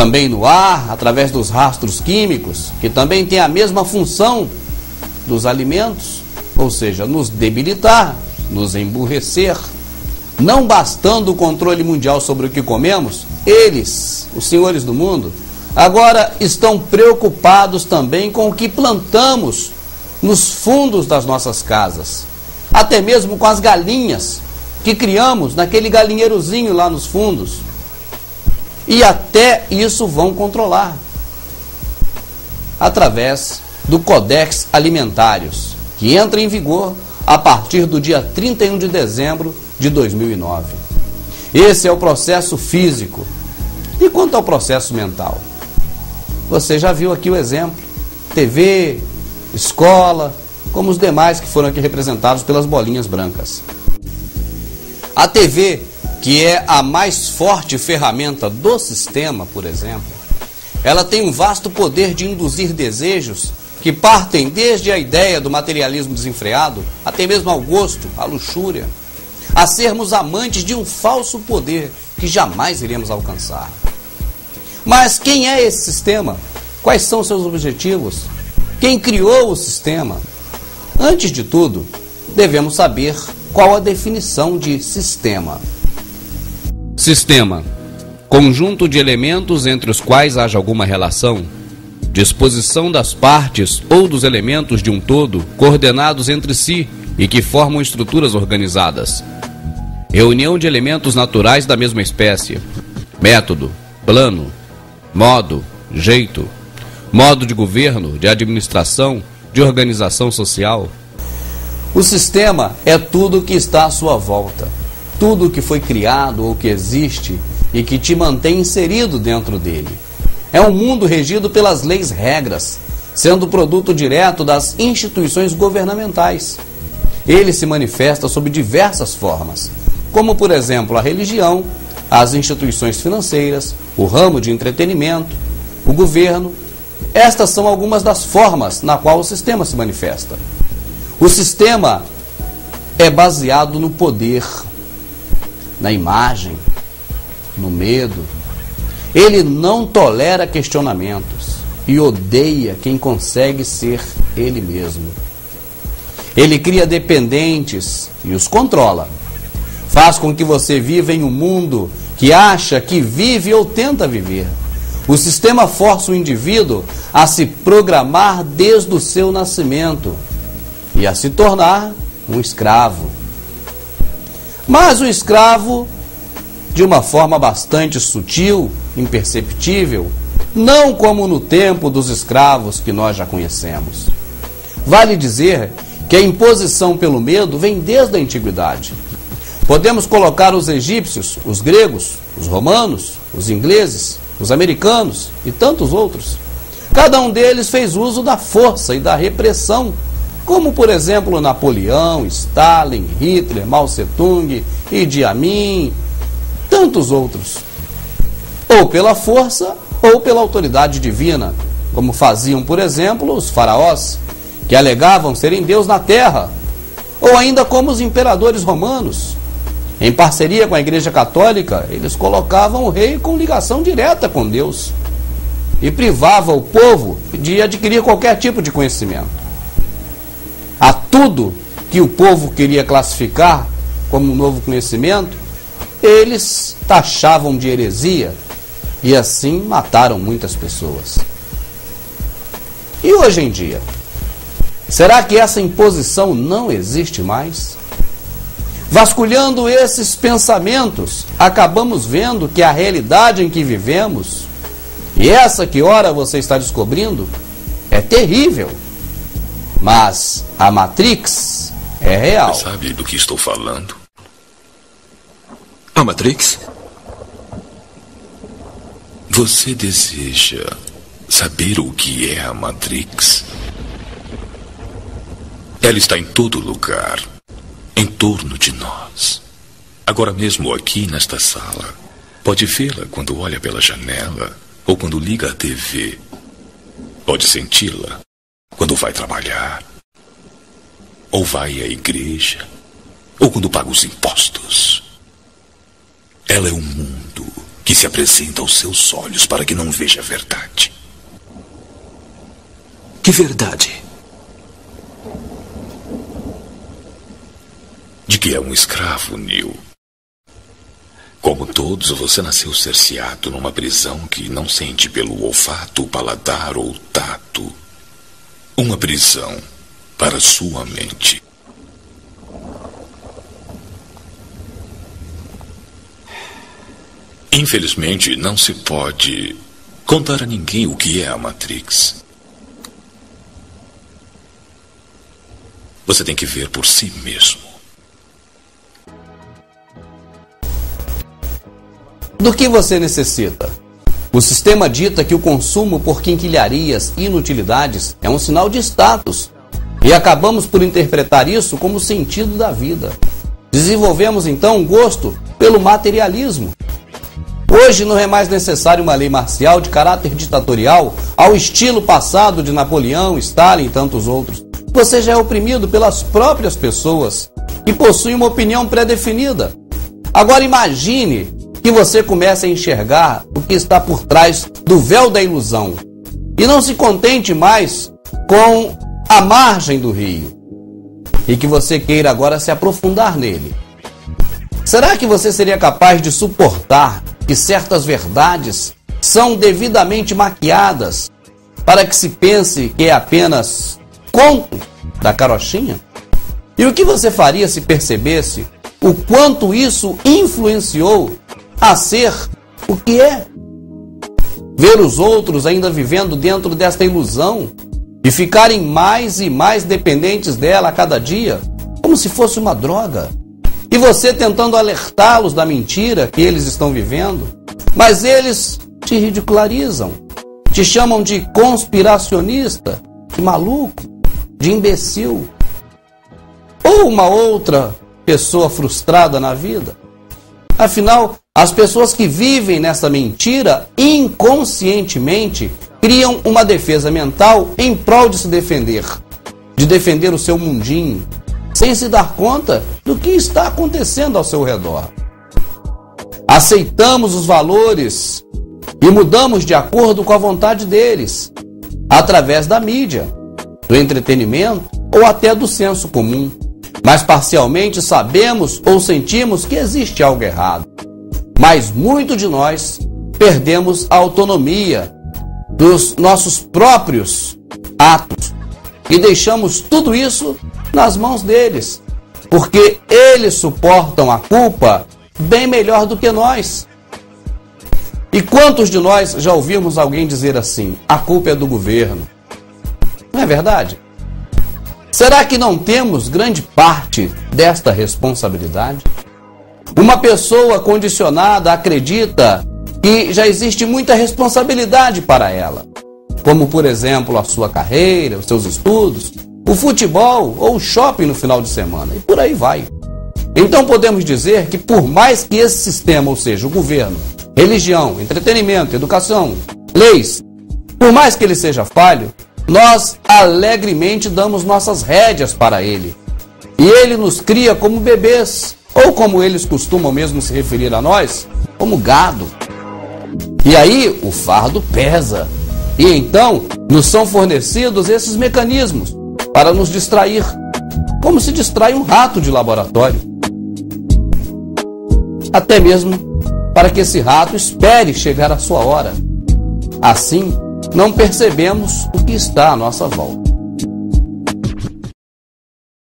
também no ar, através dos rastros químicos, que também tem a mesma função dos alimentos, ou seja, nos debilitar, nos emburrecer. Não bastando o controle mundial sobre o que comemos, eles, os senhores do mundo, agora estão preocupados também com o que plantamos nos fundos das nossas casas, até mesmo com as galinhas que criamos naquele galinheirozinho lá nos fundos. E até isso vão controlar através do Codex Alimentários, que entra em vigor a partir do dia 31 de dezembro de 2009. Esse é o processo físico. E quanto ao processo mental? Você já viu aqui o exemplo: TV, escola, como os demais que foram aqui representados pelas bolinhas brancas. A TV, que é a mais forte ferramenta do sistema, por exemplo, ela tem um vasto poder de induzir desejos que partem desde a ideia do materialismo desenfreado, até mesmo ao gosto, à luxúria, a sermos amantes de um falso poder que jamais iremos alcançar. Mas quem é esse sistema? Quais são seus objetivos? Quem criou o sistema? Antes de tudo, devemos saber qual a definição de sistema. Sistema: conjunto de elementos entre os quais haja alguma relação, disposição das partes ou dos elementos de um todo coordenados entre si e que formam estruturas organizadas. Reunião de elementos naturais da mesma espécie. Método, plano, modo, jeito, modo de governo, de administração, de organização social. O sistema é tudo que está à sua volta, tudo que foi criado ou que existe e que te mantém inserido dentro dele. É um mundo regido pelas leis e regras, sendo produto direto das instituições governamentais. Ele se manifesta sob diversas formas, como por exemplo a religião, as instituições financeiras, o ramo de entretenimento, o governo. Estas são algumas das formas na qual o sistema se manifesta. O sistema é baseado no poder, na imagem, no medo. Ele não tolera questionamentos e odeia quem consegue ser ele mesmo. Ele cria dependentes e os controla. Faz com que você viva em um mundo que acha que vive ou tenta viver. O sistema força o indivíduo a se programar desde o seu nascimento e a se tornar um escravo. Mas o escravo, de uma forma bastante sutil, imperceptível, não como no tempo dos escravos que nós já conhecemos. Vale dizer que a imposição pelo medo vem desde a antiguidade. Podemos colocar os egípcios, os gregos, os romanos, os ingleses, os americanos e tantos outros. Cada um deles fez uso da força e da repressão, como por exemplo Napoleão, Stalin, Hitler, Mao Tse-tung, Idi Amin, tantos outros. Ou pela força ou pela autoridade divina, como faziam, por exemplo, os faraós, que alegavam serem Deus na terra, ou ainda como os imperadores romanos. Em parceria com a Igreja Católica, eles colocavam o rei com ligação direta com Deus e privavam o povo de adquirir qualquer tipo de conhecimento. A tudo que o povo queria classificar como um novo conhecimento, eles taxavam de heresia e assim mataram muitas pessoas. E hoje em dia, será que essa imposição não existe mais? Vasculhando esses pensamentos, acabamos vendo que a realidade em que vivemos, e essa que ora você está descobrindo, é terrível. Mas a Matrix é real. Você sabe do que estou falando? A Matrix? Você deseja saber o que é a Matrix? Ela está em todo lugar, em torno de nós. Agora mesmo aqui nesta sala. Pode vê-la quando olha pela janela ou quando liga a TV. Pode senti-la quando vai trabalhar, ou vai à igreja, ou quando paga os impostos. Ela é um mundo que que se apresenta aos seus olhos para que não veja a verdade. Que verdade? De que é um escravo, Neil. Como todos, você nasceu cerceado numa prisão que não sente pelo olfato, paladar ou tato. Uma prisão para sua mente. Infelizmente, não se pode contar a ninguém o que é a Matrix. Você tem que ver por si mesmo. Do que você necessita? O sistema dita que o consumo por quinquilharias e inutilidades é um sinal de status. E acabamos por interpretar isso como sentido da vida. Desenvolvemos então um gosto pelo materialismo. Hoje não é mais necessário uma lei marcial de caráter ditatorial ao estilo passado de Napoleão, Stalin e tantos outros. Você já é oprimido pelas próprias pessoas que possuem uma opinião pré-definida. Agora imagine que você comece a enxergar o que está por trás do véu da ilusão e não se contente mais com a margem do rio e que você queira agora se aprofundar nele. Será que você seria capaz de suportar que certas verdades são devidamente maquiadas para que se pense que é apenas conto da carochinha? E o que você faria se percebesse o quanto isso influenciou a ser o que é? Ver os outros ainda vivendo dentro desta ilusão e ficarem mais e mais dependentes dela a cada dia, como se fosse uma droga. E você tentando alertá-los da mentira que eles estão vivendo, mas eles te ridicularizam, te chamam de conspiracionista, de maluco, de imbecil, ou uma outra pessoa frustrada na vida. Afinal, as pessoas que vivem nessa mentira inconscientemente criam uma defesa mental em prol de se defender, de defender o seu mundinho, sem se dar conta do que está acontecendo ao seu redor. Aceitamos os valores e mudamos de acordo com a vontade deles, através da mídia, do entretenimento ou até do senso comum. Mas parcialmente sabemos ou sentimos que existe algo errado. Mas muito de nós perdemos a autonomia dos nossos próprios atos e deixamos tudo isso nas mãos deles, porque eles suportam a culpa bem melhor do que nós. E quantos de nós já ouvimos alguém dizer assim: a culpa é do governo? Não é verdade? Será que não temos grande parte desta responsabilidade? Uma pessoa condicionada acredita que já existe muita responsabilidade para ela, como por exemplo a sua carreira, os seus estudos, o futebol ou o shopping no final de semana, e por aí vai. Então podemos dizer que por mais que esse sistema, ou seja, o governo, religião, entretenimento, educação, leis, por mais que ele seja falho, nós alegremente damos nossas rédeas para ele. E ele nos cria como bebês, ou como eles costumam mesmo se referir a nós, como gado. E aí o fardo pesa. E então nos são fornecidos esses mecanismos para nos distrair, como se distrai um rato de laboratório. Até mesmo para que esse rato espere chegar a sua hora. Assim, não percebemos o que está à nossa volta.